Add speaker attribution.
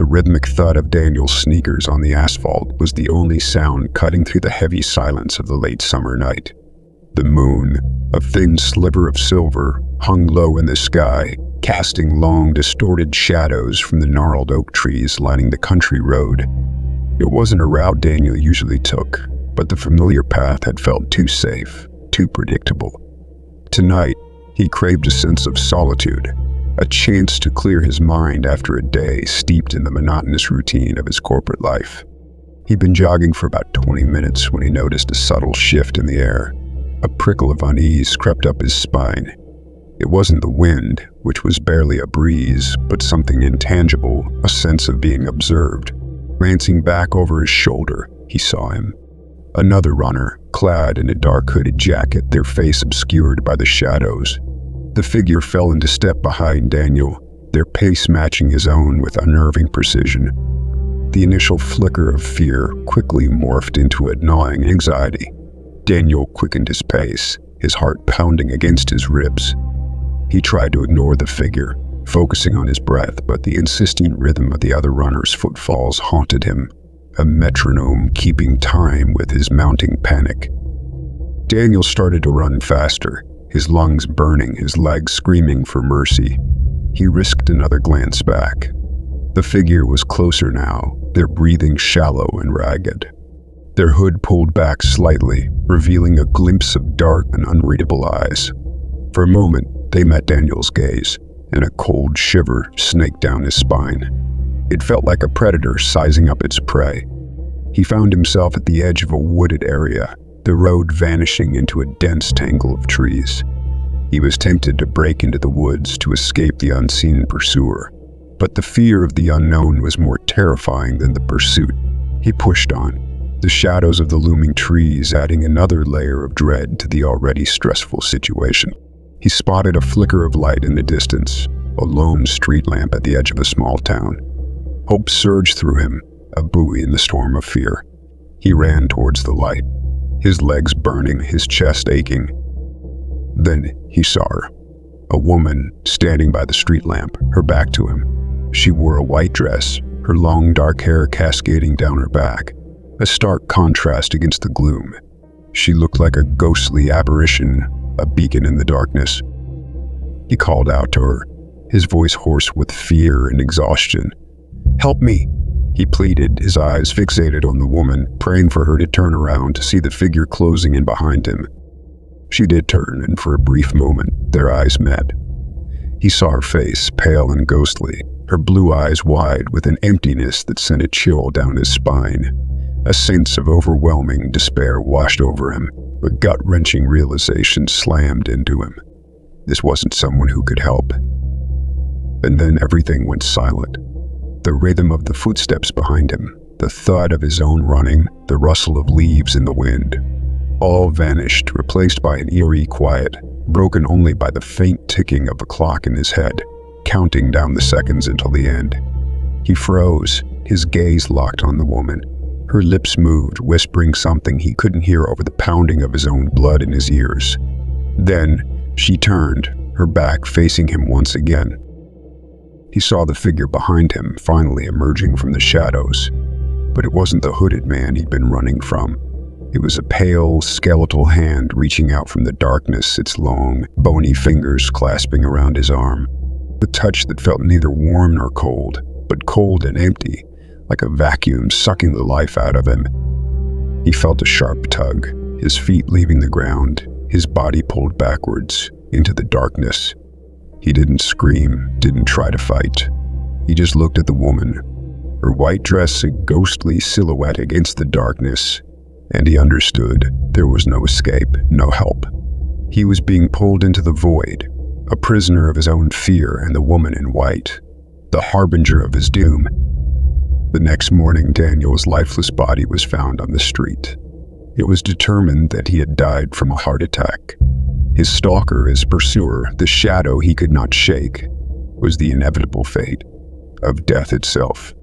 Speaker 1: The rhythmic thud of Daniel's sneakers on the asphalt was the only sound cutting through the heavy silence of the late summer night. The moon, a thin sliver of silver, hung low in the sky, casting long, distorted shadows from the gnarled oak trees lining the country road. It wasn't a route Daniel usually took, but the familiar path had felt too safe, too predictable. Tonight, he craved a sense of solitude, a chance to clear his mind after a day steeped in the monotonous routine of his corporate life. He'd been jogging for about 20 minutes when he noticed a subtle shift in the air. A prickle of unease crept up his spine. It wasn't the wind, which was barely a breeze, but something intangible, a sense of being observed. Glancing back over his shoulder, he saw him. Another runner, clad in a dark hooded jacket, their face obscured by the shadows. The figure fell into step behind Daniel, their pace matching his own with unnerving precision. The initial flicker of fear quickly morphed into a gnawing anxiety. Daniel quickened his pace, his heart pounding against his ribs. He tried to ignore the figure, focusing on his breath, but the insistent rhythm of the other runner's footfalls haunted him, a metronome keeping time with his mounting panic. Daniel started to run faster, his lungs burning, his legs screaming for mercy. He risked another glance back. The figure was closer now, their breathing shallow and ragged. Their hood pulled back slightly, revealing a glimpse of dark and unreadable eyes. For a moment, they met Daniel's gaze, and a cold shiver snaked down his spine. It felt like a predator sizing up its prey. He found himself at the edge of a wooded area, the road vanishing into a dense tangle of trees. He was tempted to break into the woods to escape the unseen pursuer, but the fear of the unknown was more terrifying than the pursuit. He pushed on, the shadows of the looming trees adding another layer of dread to the already stressful situation. He spotted a flicker of light in the distance, a lone street lamp at the edge of a small town. Hope surged through him, a buoy in the storm of fear. He ran towards the light, his legs burning, his chest aching. Then he saw her, a woman standing by the street lamp, her back to him. She wore a white dress, her long dark hair cascading down her back, a stark contrast against the gloom. She looked like a ghostly apparition, a beacon in the darkness. He called out to her, his voice hoarse with fear and exhaustion. "Help me," he pleaded, his eyes fixated on the woman, praying for her to turn around to see the figure closing in behind him. She did turn, and for a brief moment, their eyes met. He saw her face, pale and ghostly, her blue eyes wide with an emptiness that sent a chill down his spine. A sense of overwhelming despair washed over him. A gut-wrenching realization slammed into him. This wasn't someone who could help. And then everything went silent. The rhythm of the footsteps behind him, the thud of his own running, the rustle of leaves in the wind. All vanished, replaced by an eerie quiet, broken only by the faint ticking of a clock in his head, counting down the seconds until the end. He froze, his gaze locked on the woman. Her lips moved, whispering something he couldn't hear over the pounding of his own blood in his ears. Then she turned, her back facing him once again. He saw the figure behind him finally emerging from the shadows. But it wasn't the hooded man he'd been running from. It was a pale, skeletal hand reaching out from the darkness, its long, bony fingers clasping around his arm. The touch that felt neither warm nor cold, but cold and empty, like a vacuum sucking the life out of him. He felt a sharp tug, his feet leaving the ground, his body pulled backwards into the darkness. He didn't scream, didn't try to fight. He just looked at the woman, her white dress a ghostly silhouette against the darkness, and he understood there was no escape, no help. He was being pulled into the void, a prisoner of his own fear and the woman in white, the harbinger of his doom. The next morning, Daniel's lifeless body was found on the street. It was determined that he had died from a heart attack. His stalker, his pursuer, the shadow he could not shake, was the inevitable fate of death itself.